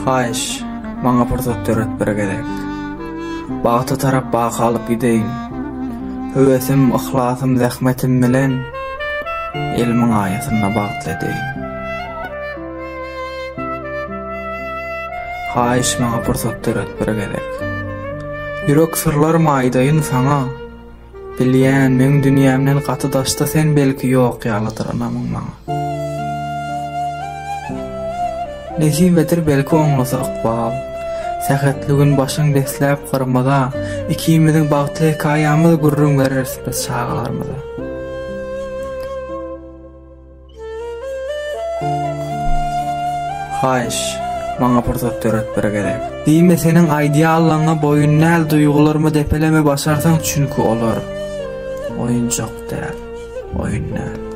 Haýyş, maňa pursat öret bergerek. Bagta tarap baga alyp gideýin. Höwesim, ihlasym, zähmetim bilen elmiň aýasyna bagtladyň. Haýyş, maňa pursat öret bergerek. Ýürek sırlar maýdaýyn saňa. Bilýän, meň dünýämden gaty daşda sen belki ýok ýalydyr anamyň maňa. Neşin bedir belki oňlasa ykbal. Sähetligin başyň besläp gyrmada, ikimiziň bagtly hikaýamyz gurrun berersiz çağlarmyda. Haýyş, maňa pursat öret bergerek. Diýme seniň ideallaryňa boyun näl duýgularmy depeleme başarsaň çünki olar oyuncak däl, oyun näl.